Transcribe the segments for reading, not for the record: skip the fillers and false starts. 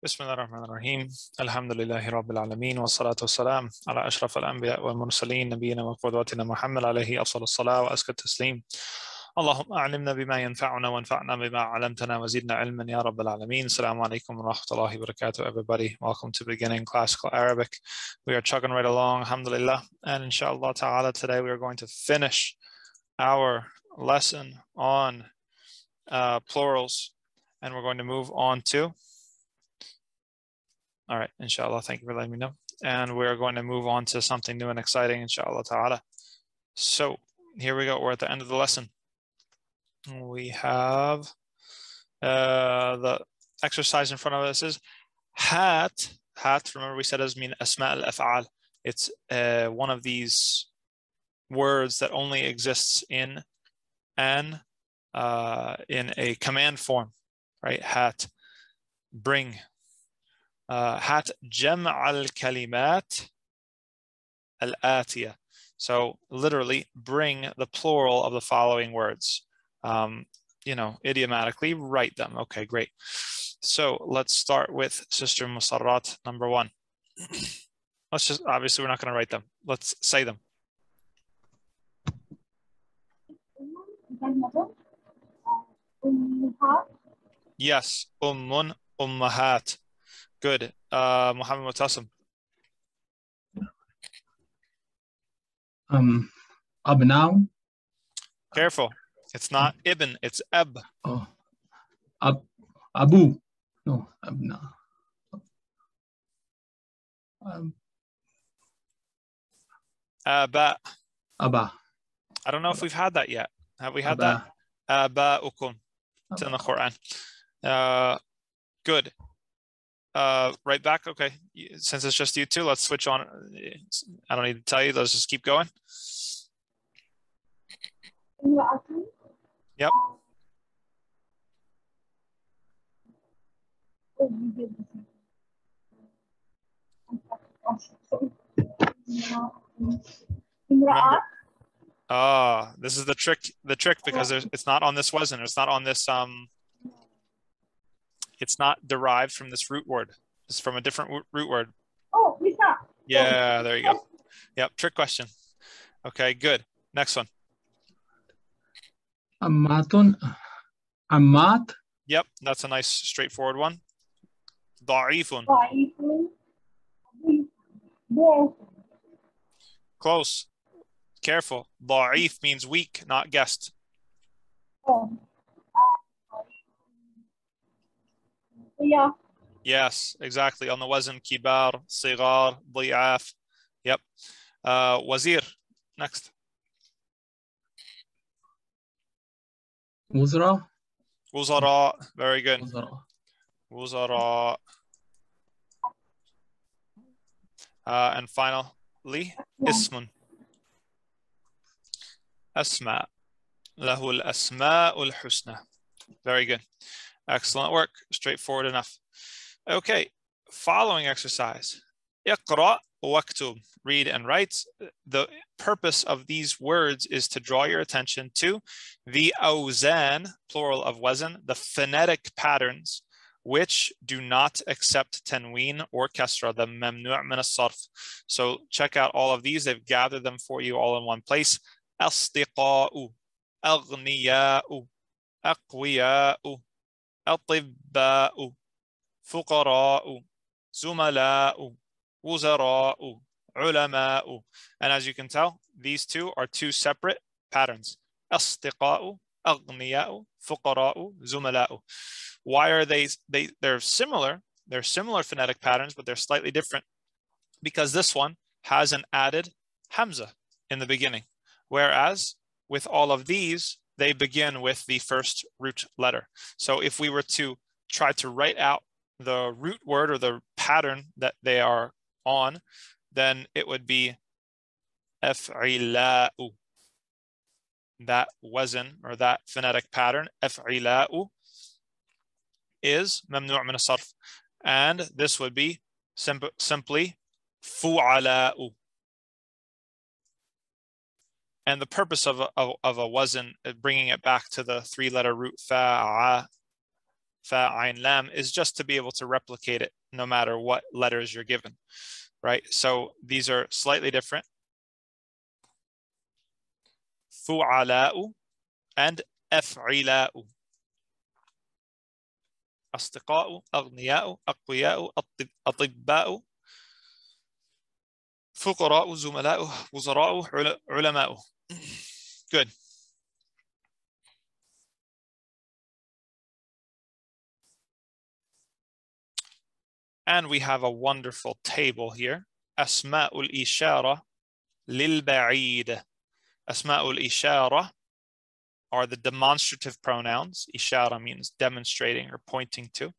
بسم الله الرحمن الرحيم الحمد لله رب العالمين والصلاة والسلام على أشرف الأنبياء والمرسلين نبينا وقدوتنا محمد عليه أفضل الصلاة وأزكى التسليم. اللهم أعلمنا بما ينفعنا وانفعنا بما علمتنا وزدنا علما يا رب العالمين. Assalamu alaikum wa rahmatullahi wa barakatuh, everybody. Welcome to beginning classical Arabic. We are chugging right along, alhamdulillah. And inshallah ta'ala, today we are going to finish our lesson on plurals. And we're going to move on to, all right, inshallah, thank you for letting me know. And we're going to move on to something new and exciting, inshallah ta'ala. So here we go, we're at the end of the lesson. We have the exercise in front of us is hat. Hat, remember we said does mean asma al-af'al. It's one of these words that only exists in a command form, right? Hat, bring. Hat jam' al-kalimat al-atiyah. So literally bring the plural of the following words. Idiomatically write them. Okay, great. So let's start with Sister Musarrat, number 1. Let's just, obviously we're not going to write them. Let's say them. Yes, ummun, ummahat. Good. Muhammad Mutassim. Abnao. Careful. It's not ibn, it's ab. Oh. Abu. No, abna. Aba. Aba. I don't know if we've had that yet. Have we had Aba. that? Aba'ukum. It's in the Quran. Good. Right back. Okay. Since it's just you two, let's switch on. I don't need to tell you. Let's just keep going. Yep. Remember, this is the trick because it's not on this wasn't. It's not on this it's not derived from this root word. It's from a different root word. Oh, Lisa. Yeah, there you go. Yep, trick question. Okay, good. Next one. Ammatun. Ammat. Yep, that's a nice straightforward one. Da'ifun. Close. Careful. Da'if means weak, not guessed. Yeah. Yes, exactly. On the wazn, kibar, sigar, di'af. Yep. Wazir. Next. Wuzra. Wuzara. Very good. Wuzra. Wuzara. And finally, ismun. Asma. Lahu al-asma'ul husna. Very good. Excellent work. Straightforward enough. Okay. Following exercise. Iqra waktub. Read and write. The purpose of these words is to draw your attention to the awzan, plural of wazn, the phonetic patterns which do not accept tanween or kasra, the mamnu' min as-sarf. So check out all of these. They've gathered them for you all in one place. Asdiqa'u, aghniya'u, aqwiya'u, atibba'u, fuqara'u, zumala'u, wuzara'u, ulama'u. And as you can tell, these two are two separate patterns. Asdiqa'u, aghniya'u, fuqara'u, zumala'u. Why are they're similar? They're similar phonetic patterns, but they're slightly different because this one has an added hamza in the beginning. Whereas with all of these, they begin with the first root letter. So if we were to try to write out the root word or the pattern that they are on, then it would be af'ila'u. That wazn or that phonetic pattern, af'ila'u, is mamnu' min as-sarf. And this would be simply fu'ala'u. And the purpose of a wazn, bringing it back to the 3-letter root fa'a, fa, ayn, lam, is just to be able to replicate it no matter what letters you're given, right? So these are slightly different. فعلاء and أفعلاء. أصدقاء، أغنياء، أقوياء، أطباء، فقراء، زملاء، وزراء، علماء. Good. And we have a wonderful table here. أسماء الإشارة للبعيد. أسماء الإشارة are the demonstrative pronouns. إشارة means demonstrating or pointing to.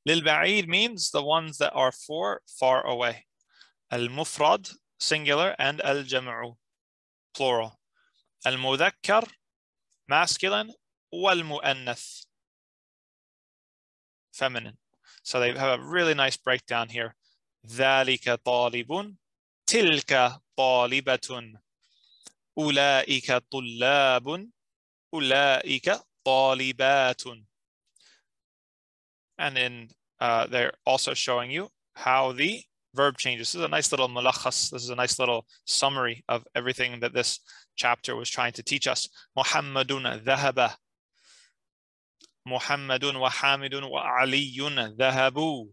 للبعيد means the ones that are for far away. المفرد singular and الجمع plural. المذكر masculine والمؤنث feminine. So they have a really nice breakdown here. ذلك طالب تلك طالبة أولئك طلاب أولئك طالبات. And in they're also showing you how the verb changes. This is a nice little mulakhas. This is a nice little summary of everything that this chapter was trying to teach us. Muhammadun dhahaba. Muhammadun wa Hamidun wa Aliyun dhahabu.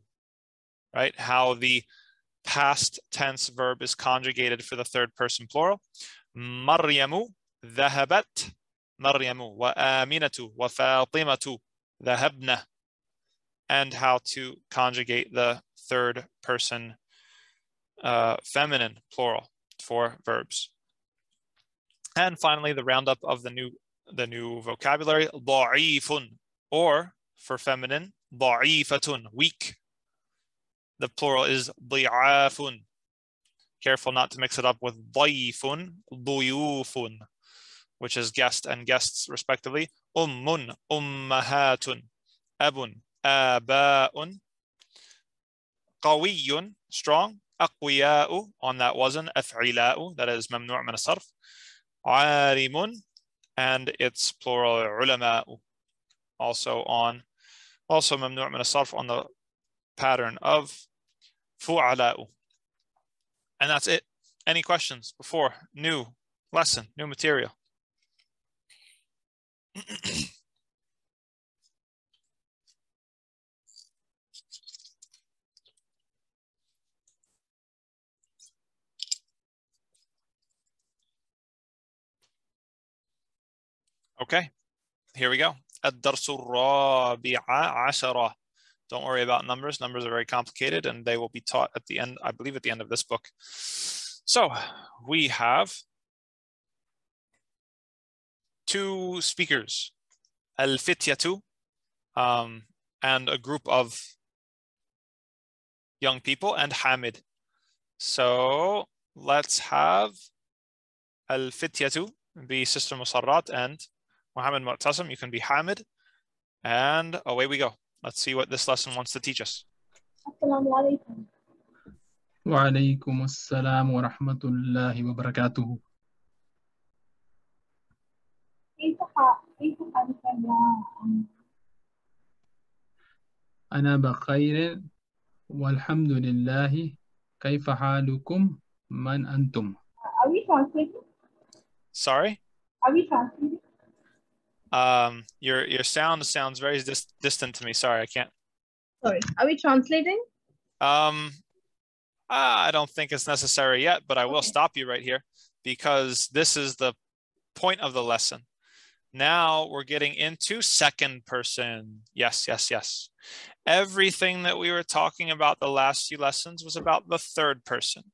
Right? How the past tense verb is conjugated for the third person plural. Maryamu dhahabat. Maryamu wa Aminatu wa Fatimatu dhahabna. And how to conjugate the third person feminine plural for verbs. And finally, the roundup of the new vocabulary, ضعيف, or for feminine, ضعيفة, weak. The plural is ضعاف. Careful not to mix it up with ضيف, ضيوف, which is guest and guests respectively. أم, أمهات, أب, آباء, قوي, strong, أقوياء, on that wasn't, أفعلاء, that is ممنوع من الصرف, عارم, and its plural علماء, also ممنوع من الصرف on the pattern of فعلاء. And that's it. Any questions before new lesson, new material? Okay, here we go. الدرس الرابع عشرة. Don't worry about numbers. Numbers are very complicated and they will be taught at the end, I believe at the end of this book. So we have two speakers, الفتية, and a group of young people, and Hamid. So let's have الفتية be Sister Musarrat, and Muhammad Mu'tasim, you can be Hamid, and away we go. Let's see what this lesson wants to teach us. Assalamu alaikum. Wa alaikum assalam wa rahmatullahi wa barakatuh. كيف حالك يا أنا بخير والحمد لله. كيف حالكم؟ من أنتم؟ Are we translating? Sorry? Are we translating? Your sound sounds very distant to me. Sorry, I can't. Sorry. Are we translating? I don't think it's necessary yet, but I will stop you right here because this is the point of the lesson. Now we're getting into second person. Yes, yes, yes. Everything that we were talking about the last few lessons was about the third person.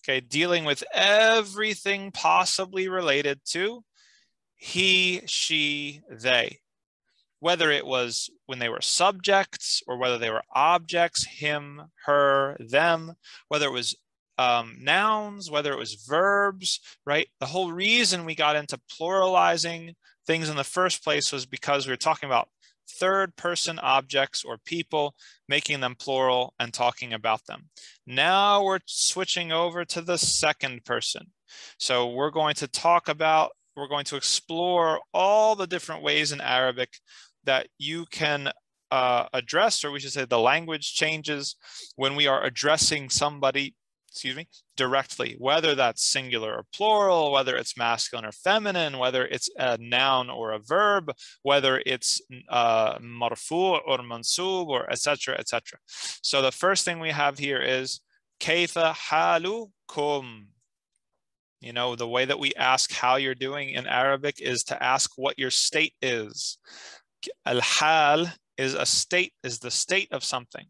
Okay, dealing with everything possibly related to he, she, they. Whether it was when they were subjects or whether they were objects, him, her, them, whether it was nouns, whether it was verbs, right? The whole reason we got into pluralizing things in the first place was because we were talking about third person objects or people, making them plural and talking about them. Now we're switching over to the second person. So we're going to explore all the different ways in Arabic that you can addressed, or we should say the language changes when we are addressing somebody, directly, whether that's singular or plural, whether it's masculine or feminine, whether it's a noun or a verb, whether it's marfu or mansub, or etc., etc. So the first thing we have here is kayfa halukum. You know, the way that we ask how you're doing in Arabic is to ask what your state is. Al-hal is a state, is the state of something.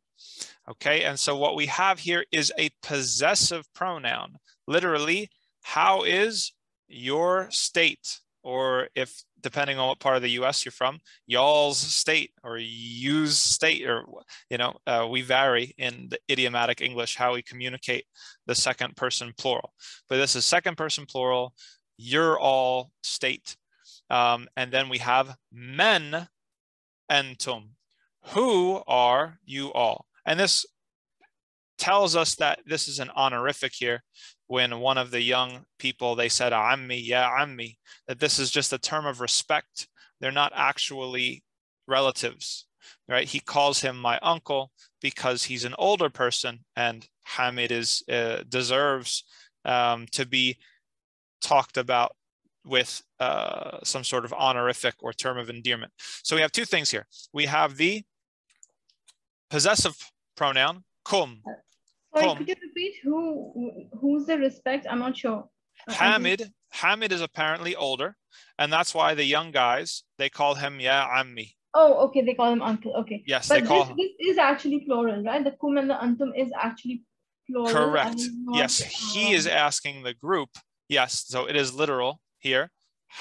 Okay, and so what we have here is a possessive pronoun. Literally, how is your state? Or if, depending on what part of the US you're from, y'all's state or you's state, or, you know, we vary in the idiomatic English how we communicate the second person plural. But this is second person plural, you're all state. And then we have men antum. Who are you all? And this tells us that this is an honorific here. When one of the young people, they said, Ammi, ya Ammi, that this is just a term of respect. They're not actually relatives, right? He calls him my uncle because he's an older person, and Hamid is deserves to be talked about with some sort of honorific or term of endearment. So we have two things here. We have the possessive pronoun, kum. Sorry, could you repeat who's the respect? I'm not sure. Hamid is apparently older, and that's why the young guys, they call him ya ammi. Oh, okay, they call him uncle. Okay. Yes, but they call him. This is actually plural, right? The kum and the antum is actually plural. Correct. Yes, he is asking the group. Yes, so it is literal here.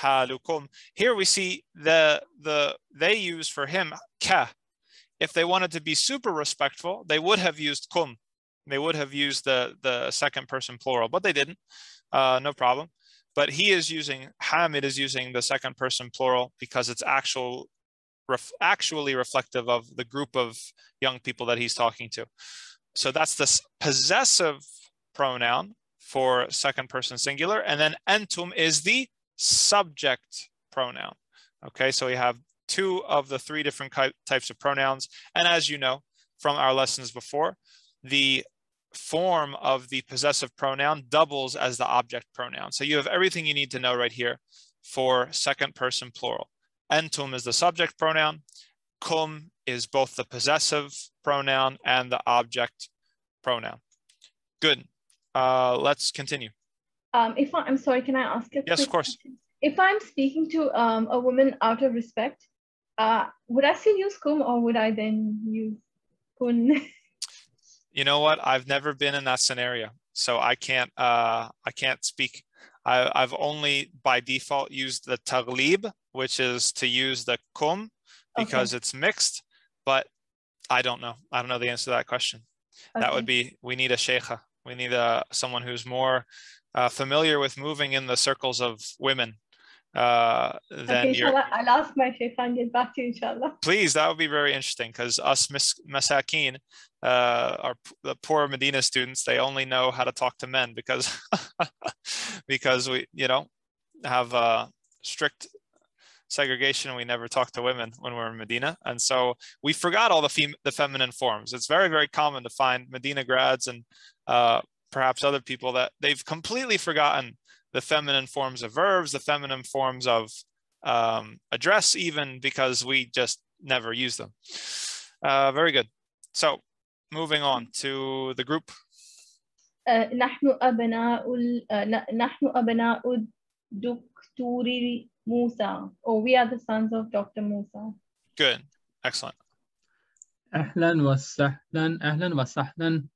Halukum. Here we see they use for him ka. If they wanted to be super respectful, they would have used kum. They would have used the second person plural, but they didn't. No problem. But he is using, Hamid is using the second person plural because it's actually reflective of the group of young people that he's talking to. So that's the possessive pronoun for second person singular. And then antum is the subject pronoun. Okay, so we have two of the three different types of pronouns. And as you know from our lessons before, the form of the possessive pronoun doubles as the object pronoun. So you have everything you need to know right here for second person plural. Antum is the subject pronoun. Kum is both the possessive pronoun and the object pronoun. Good. Let's continue. I'm sorry, can I ask a Yes, of course. question? If I'm speaking to a woman out of respect, would I still use kum, or would I then use kun? You know what? I've never been in that scenario, so I can't speak. I've only by default used the taglib, which is to use the kum because it's mixed, but I don't know. I don't know the answer to that question. Okay. That would be, we need a sheikha. We need someone who's more familiar with moving in the circles of women. Okay, inshallah, I'll ask my sheikh and get back to you, inshallah. Please, that would be very interesting, because us masakin, the poor Medina students, they only know how to talk to men because because we, you know, have strict segregation. We never talk to women when we're in Medina, and so we forgot all the feminine forms. It's very, very common to find Medina grads and perhaps other people that they've completely forgotten the feminine forms of verbs, the feminine forms of address, even, because we just never use them. Very good. So moving on to the group. نحن أبناء دكتور موسى. Oh, we are the sons of Dr. Musa. Good. Excellent. أهلا وسهلا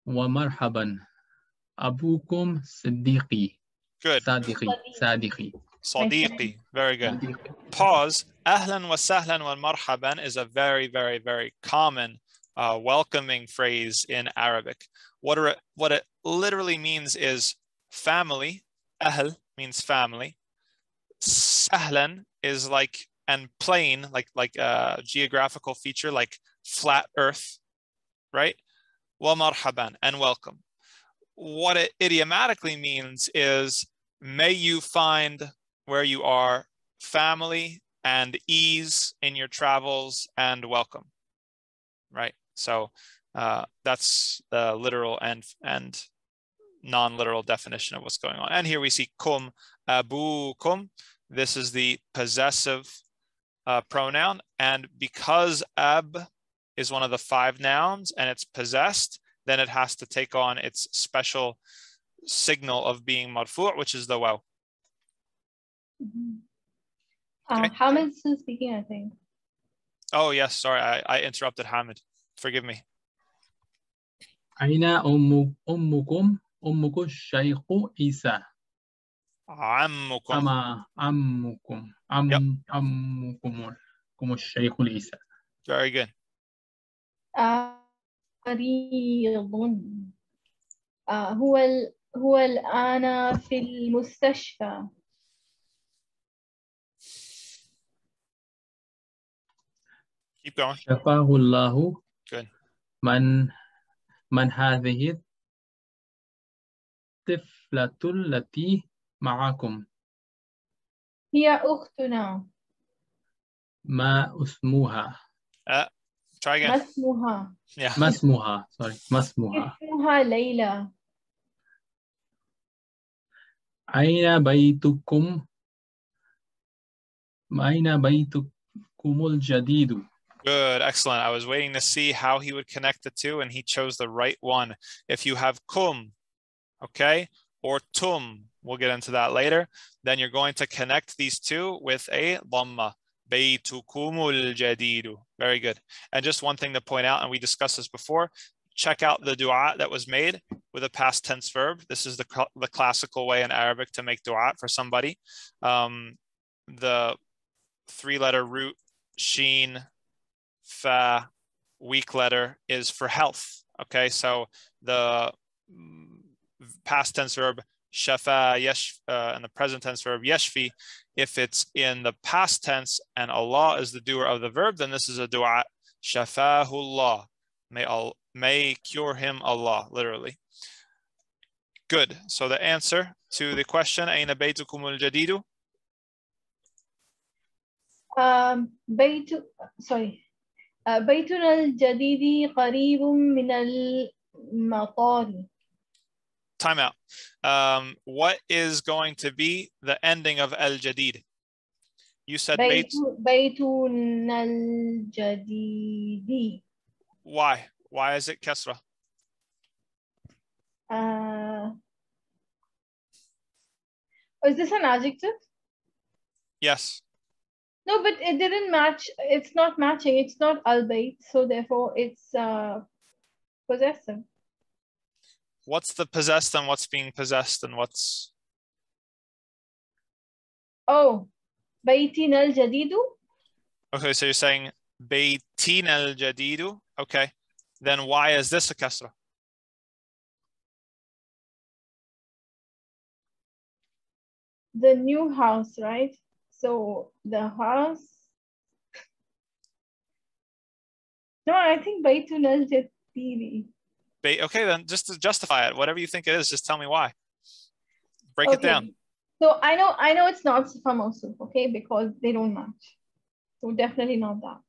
ومرحبا. أبوكم صديقي. Good. صديقي. Very good. Pause. أهلا وسهلا ومرحبا is a very, very, very common welcoming phrase in Arabic. What it literally means is family. Ahl means family. Sahlan is like, and plain, like a geographical feature, like flat earth, right? Wa marhaban, and welcome. What it idiomatically means is, may you find where you are family and ease in your travels and welcome, right? So that's the literal and non-literal definition of what's going on. And here we see kum, abukum. This is the possessive pronoun. And because ab is one of the 5 nouns and it's possessed, then it has to take on its special signal of being marfu', which is the waw. Okay. Hamid is still speaking, I think. Oh, yes. Sorry, I interrupted Hamid. Forgive me. Aina ummukum shaykh Isa. Ammukum. Ama ammukum. Yep. Ammukum shaykh Isa. Very good. مريض هو الآن في المستشفى. Keep going. شفاه الله. Good. من هذه الطفلة التي معكم؟ هي أختنا. ما اسمها؟ Try again. ما اسمها؟ Yeah. ما اسمها؟ Sorry. ما اسمها؟ اسمها ليلى. أين بيتكم؟ أين بيتكم الجديد؟ Good, excellent. I was waiting to see how he would connect the two, and he chose the right one. If you have kum, okay, or tum, we'll get into that later, then you're going to connect these two with a dhamma. Baytukumul jadidu. Very good. And just one thing to point out, and we discussed this before, check out the dua that was made with a past tense verb. This is the classical way in Arabic to make dua for somebody. The 3-letter root, sheen, fa, weak letter is for health. Okay, so the past tense verb shafa and the present tense verb yashfi, if it's in the past tense and Allah is the doer of the verb, then this is a dua, shafahullah, may cure him Allah, literally. Good. So the answer to the question, ayna baytukumul jadidu? بيتنا الجديد قريب من المطار. Time out. What is going to be the ending of al-jadid? You said بيتنا الجديد. Why? Why is it kasra? Is this an adjective? Yes. No, but it didn't match. It's not matching. It's not al-bayt, so therefore it's possessive. What's the possessed and what's being possessed and what's? Oh, baytina al-jadidu. Okay, so you're saying baytina al-jadidu. Okay, then why is this a kasra? The new house, right? So the house. No, I think baytun al-jadidi. Okay, then just to justify it, whatever you think it is, just tell me why. Break it down. So I know it's not sifa mawsuf, okay, because they don't match. So definitely not that.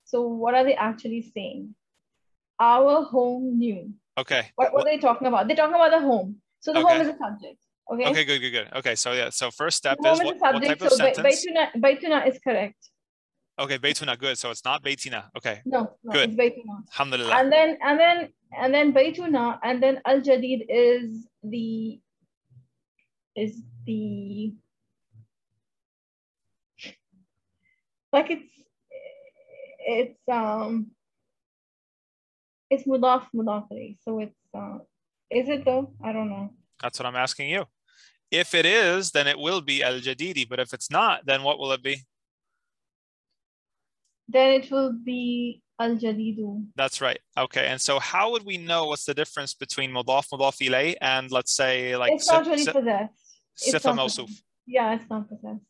So what are they actually saying? Our home new. Okay. What are they talking about? They're talking about the home. So the home is a subject. Okay. Okay, good. Okay, so yeah, so first step is what type of sentence? Baytuna is correct. Okay, baytuna, good. So it's not baytina. Okay. No, good. It's baytuna. Alhamdulillah. And then baytuna, and then al-jadid is the like it's mudaf alayh. So it's is it though? I don't know. That's what I'm asking you. If it is, then it will be al-jadidi, but if it's not, then what will it be? Then it will be al-jadidu. That's right. Okay, and so how would we know what's the difference between mudaf ilayh and, let's say, like it's not really possessed. Sifa mawsuf? Yeah, it's not possessed.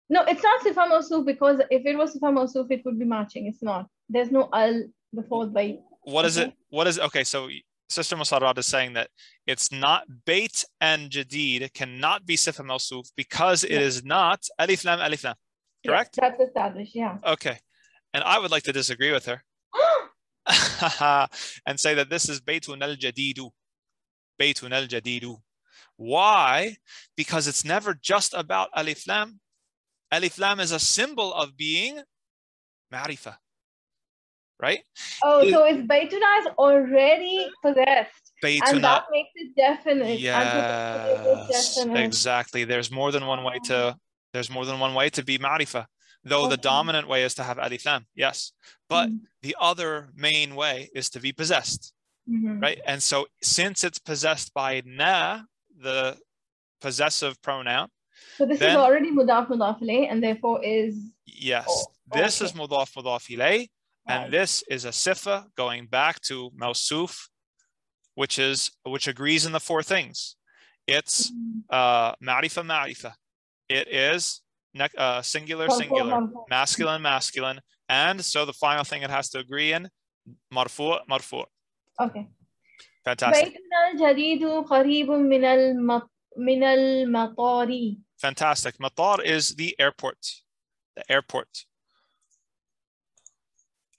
No, it's not sifa mawsuf, because if it was sifa mawsuf, it would be matching. It's not. There's no al before bayt. What is it? What is okay? So Sister Musarrad is saying that it's not bayt and jadid cannot be sifa mawsuf because it is not alif lam alif lam. correct? Yeah, that's established, yeah. Okay. And I would like to disagree with her and say that this is Baytun al-Jadidu. Baytun al-Jadidu. Why? Because it's never just about alif lam. Alif lam is a symbol of being ma'rifah, right? Oh, so it's Baytuna is already possessed. And Baytuna, that makes it definite. yes, exactly. There's more than one way to be ma'rifah. Though the dominant way is to have alif lam, yes. But the other main way is to be possessed, right? And so since it's possessed by na, the possessive pronoun. So this is already mudaf ilayh, and therefore is... Yes, this is mudaf ilayh, and this is a sifa going back to mawsuf, which agrees in the four things. It's ma'rifah. It is singular, masculine, and so the final thing it has to agree in, marfu'. Okay. Fantastic. Fantastic. Matar is the airport. The airport.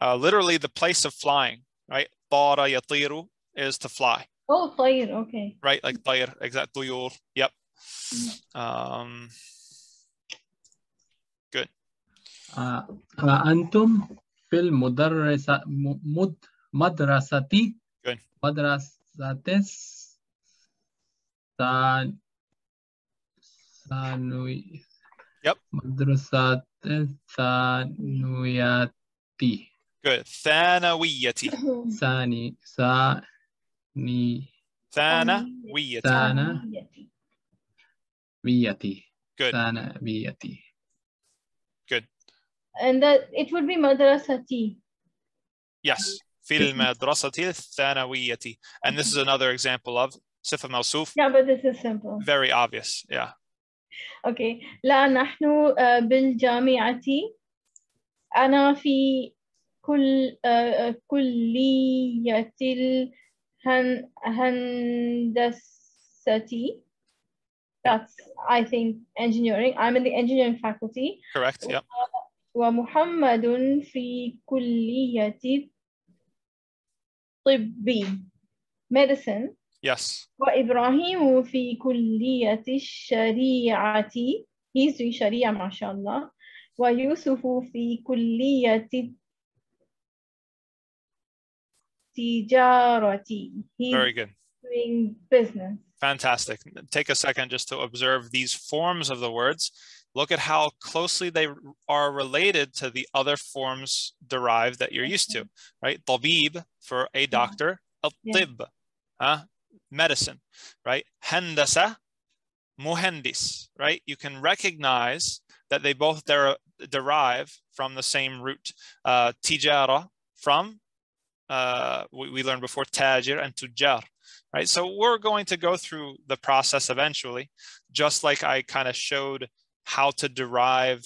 Literally the place of flying, right? Tara yatiru is to fly. Oh, tayr, okay. Right, like tayr, exact tuyur. Yep. Good. أنتم في المدرسة مدرستي. Good. مدرستي Yep. مدرستي ثانويتي. Good. ثانويتي. ثانويتي. Good. ثانويتي. Good. And it would be madrasati. Yes. في المدرسة الثانوية. And this is another example of صفة موصوف. Yeah, but this is simple. Very obvious. Yeah. Okay. لا نحن بالجامعة. أنا في كلية الهندسة. That's, I think, engineering. I'm in the engineering faculty. Correct. Yep. ومحمد في كلية طب. Medicine. Yes. وإبراهيم في كلية الشريعة. He's doing Sharia, mashallah. ويوسف في كلية التجارة. Very good. Doing business. Fantastic. Take a second just to observe these forms of the words. Look at how closely they are related to the other forms derived that you're used to, right? Tabib for a doctor, al-tib, medicine, right? Handasa, muhandis, right? You can recognize that they both derive from the same root. Tijara from, we learned before, tajir and tujar, right? So we're going to go through the process eventually, just like I kind of showed how to derive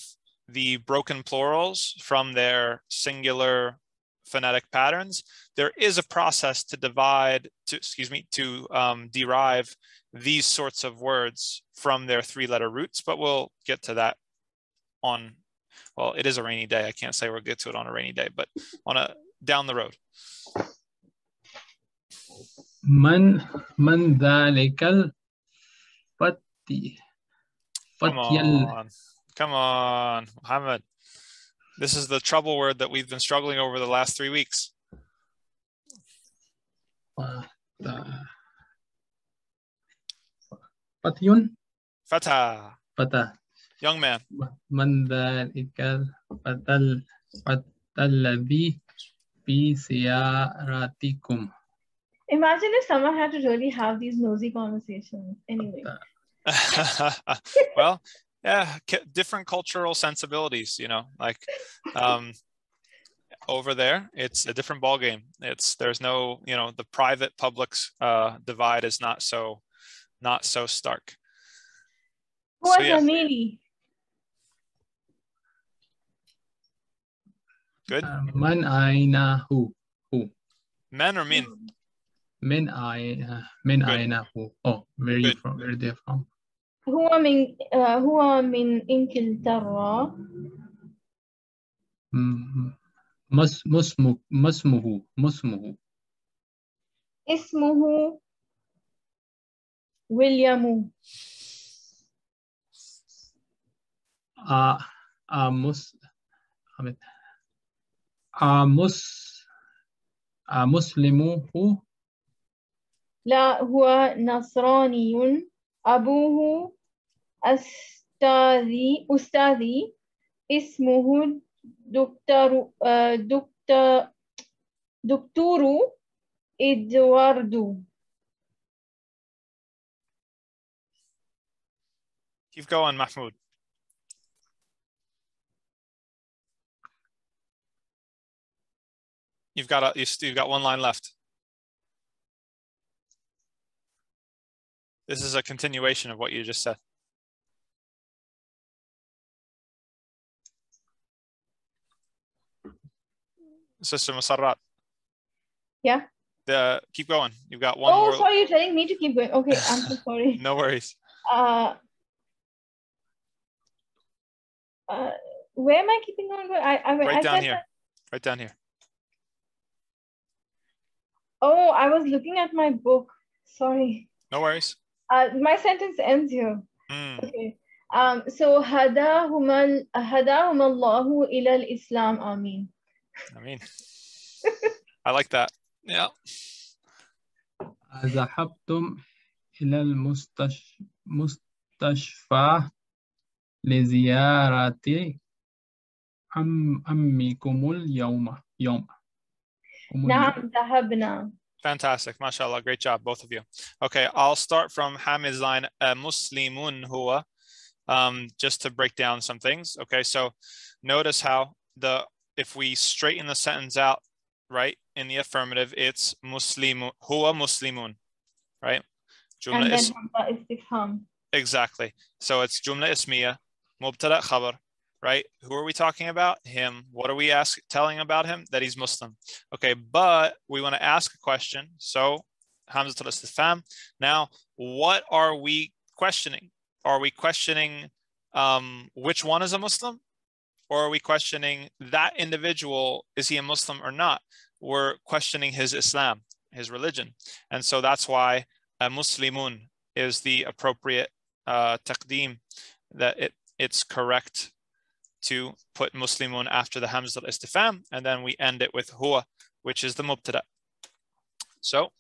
the broken plurals from their singular phonetic patterns. There is a process to derive these sorts of words from their three-letter roots, but we'll get to that on, well, it is a rainy day. I can't say we'll get to it on a rainy day, but down the road. من ذلك الفتي. Come on, Muhammad. This is the trouble word that we've been struggling over the last 3 weeks. فتي. Fatah. Young man. من ذلك الفتى الذي في سيارتكم. Imagine if someone had to really have these nosy conversations. Anyway. Well, yeah, different cultural sensibilities, you know, like over there, it's a different ballgame. There's no, you know, the private public divide is not so stark. What's a meaning? Good. من أين هو. Men or min? من أين هو. Oh, where are they from? هو من إنجلترا. مسمه اسمه ويليام. أمس أمس أمسلم هو لا، هو نصراني. أبوه أستاذي. اسمه دكتور إدواردو. Keep going, Mahmoud. You've got one line left. This is a continuation of what you just said. Sister Musarrat. Yeah. Keep going. You've got one Oh, more. sorry, you're telling me to keep going. Okay, I'm so sorry. No worries. Where am I keeping on going? Right down here. Right down here. Oh, I was looking at my book. Sorry. No worries. My sentence ends here. Okay. So هداهما الله إلى الإسلام. آمين. Ameen. I like that. Yeah. ذهبتم إلى المستشفى لزيارة أمكم اليوم. نعم ذهبنا. Fantastic. MashaAllah. Great job, both of you. Okay, I'll start from Hamid's line, Muslimun huwa, just to break down some things. Okay, so notice how if we straighten the sentence out, right, in the affirmative, it's Muslimun, huwa Muslimun, right? Jumla and then istifham. Exactly. So it's Jumla Ismiya, Mubtada Khabar, right? Who are we talking about? Him. What are we telling about him? That he's Muslim. Okay, but we want to ask a question. So Hamzatul Istifham. Now, what are we questioning? Are we questioning which one is a Muslim? Or are we questioning that individual? Is he a Muslim or not? We're questioning his Islam, his religion. And so that's why Muslimun is the appropriate taqdeem, that it's correct to put Muslimun after the Hamza al-Istifham, and then we end it with huwa, which is the mubtada. So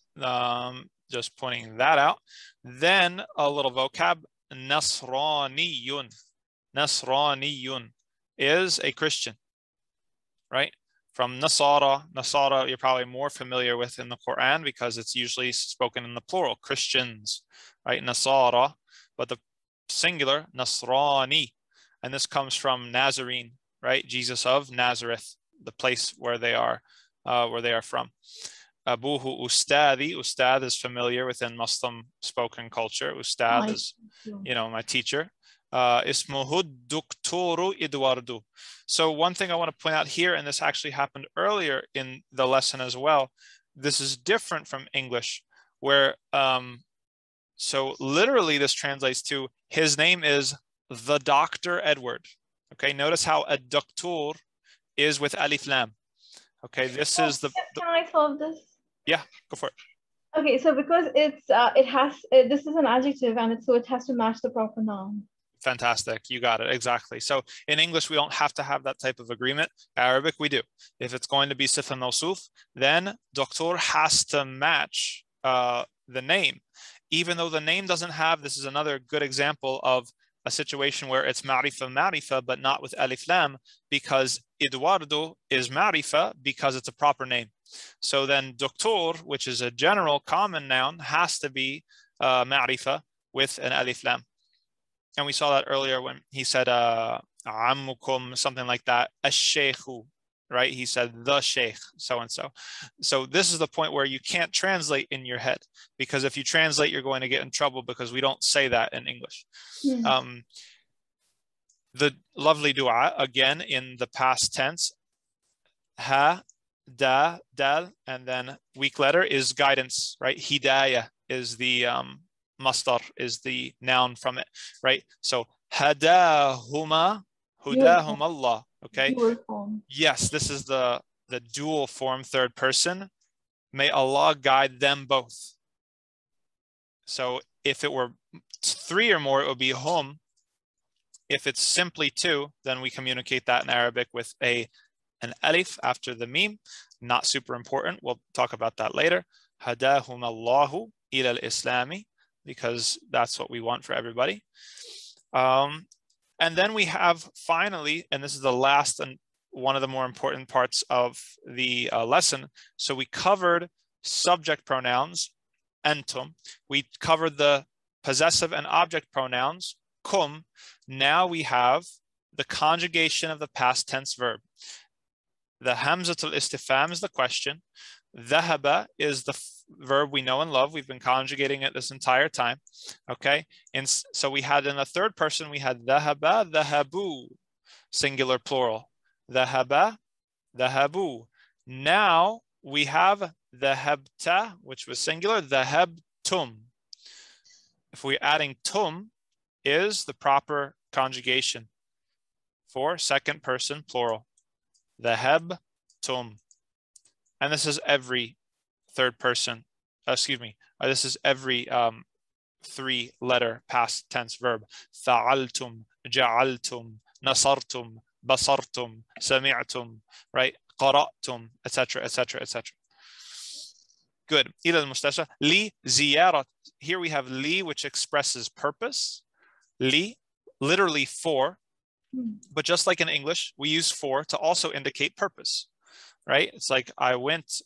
just pointing that out. Then a little vocab, Nasraniyun. Nasraniyun is a Christian, right? From Nasara. Nasara you're probably more familiar with in the Quran because it's usually spoken in the plural, Christians, right? Nasara, but the singular, Nasrani. And this comes from Nazarene, right? Jesus of Nazareth, the place where they are from. Abuhu Ustadi. Ustad is familiar within Muslim spoken culture. Ustad is, my teacher. Ismuhu Duktoru Eduardo. So one thing I want to point out here, and this actually happened earlier in the lesson as well, this is different from English, where so literally this translates to his name is the Dr. Edward. Okay, notice how a doctor is with alif lam. Okay, this is the. Can I solve this? Yeah, go for it. Okay, so because it's this is an adjective and so it has to match the proper noun. Fantastic, you got it exactly. So in English we don't have to have that type of agreement. Arabic we do. If it's going to be sifa mawsuf, then doctor has to match the name, even though the name doesn't have. This is another good example of a situation where it's ma'rifa, but not with alif lam, because Eduardo is ma'rifa because it's a proper name. So then doctor, which is a general common noun, has to be ma'rifa with an alif lam. And we saw that earlier when he said ammukum, something like that, ash-shaykhu, right? He said the sheikh, so-and-so. So this is the point where you can't translate in your head, because if you translate, you're going to get in trouble because we don't say that in English. The lovely dua, again, in the past tense, ha, da, dal, and then weak letter is guidance, right? Hidayah is the masdar, is the noun from it, right? So hadahuma Allah. Okay. Dual form. Yes, this is the dual form third person. May Allah guide them both. So if it were 3 or more, it would be hum. If it's simply 2, then we communicate that in Arabic with an alif after the meme. Not super important. We'll talk about that later. Hadahum Allahu ila al-Islami, because that's what we want for everybody. And then we have finally, and this is the last and one of the more important parts of the lesson. So we covered subject pronouns, antum. We covered the possessive and object pronouns, kum. Now we have the conjugation of the past tense verb. The hamzatul istifham is the question. Dhahaba is the verb we know and love. We've been conjugating it this entire time. Okay. And so we had in the third person, we had dhahaba, dhahabu, singular plural. Dhahaba, dhahabu. Now we have dhahabta, which was singular, dhahabtum. If we're adding tum, is the proper conjugation for second person plural. Dhahabtum. And this is every third person, this is every 3-letter past tense verb. Fa'altum, ja'altum, nasartum, basartum, sami'tum, right? Qara'tum, etc., etc., etc. Good. Ila al-mustasha. Li ziyarat. Here we have li, which expresses purpose. Li, literally for. But just like in English, we use for to also indicate purpose, right? It's like I went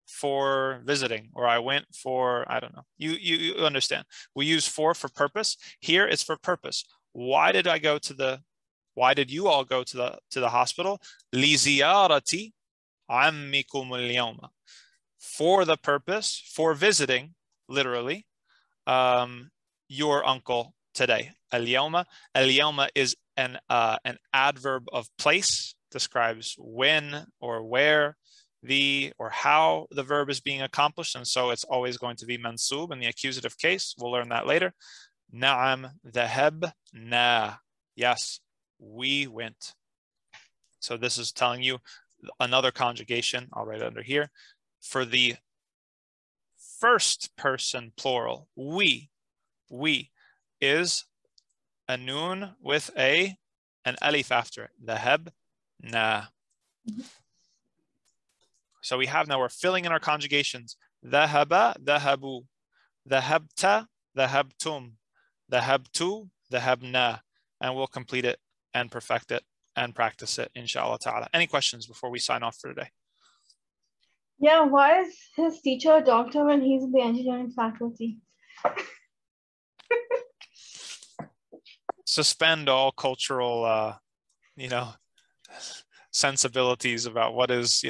for visiting, or I went for, I don't know. You understand. We use for purpose. Here it's for purpose. Why did you all go to the hospital? Li ziyarati ammikum al-yawma. For the purpose, for visiting, literally, your uncle today. Al-yawma. Al-yawma is an adverb of place, describes when or where or how the verb is being accomplished, and so it's always going to be mansub in the accusative case. We'll learn that later. Na'am dhahabna. Yes, we went. So this is telling you another conjugation. I'll write it under here. For the first person plural, we is a noon with an alif after it. Dhahabna. So we have now, we're filling in our conjugations. Dhahaba, dhahabu. Dhahabta, dhahabtum. Dhahabtu, dhahabna. And we'll complete it and perfect it and practice it, inshallah ta'ala. Any questions before we sign off for today? Yeah, why is his teacher a doctor when he's in the engineering faculty? Suspend all cultural, sensibilities about what is,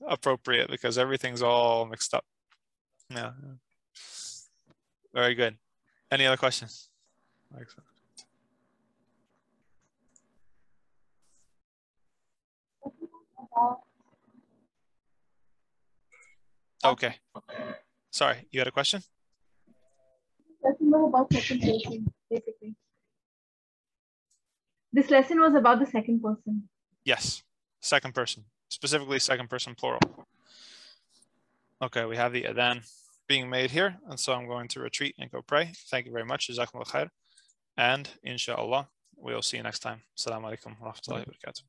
appropriate, because everything's all mixed up. Yeah. Very good. Any other questions? Okay. Sorry, you had a question? Lesson was about second person, basically. This lesson was about the second person. Yes, second person, specifically second person plural. Okay, we have the adhan being made here, and so I'm going to retreat and go pray. Thank you very much. Jazakumullah khair. And inshallah, we'll see you next time. Assalamu alaikum wa rahmatullahi wa barakatuh.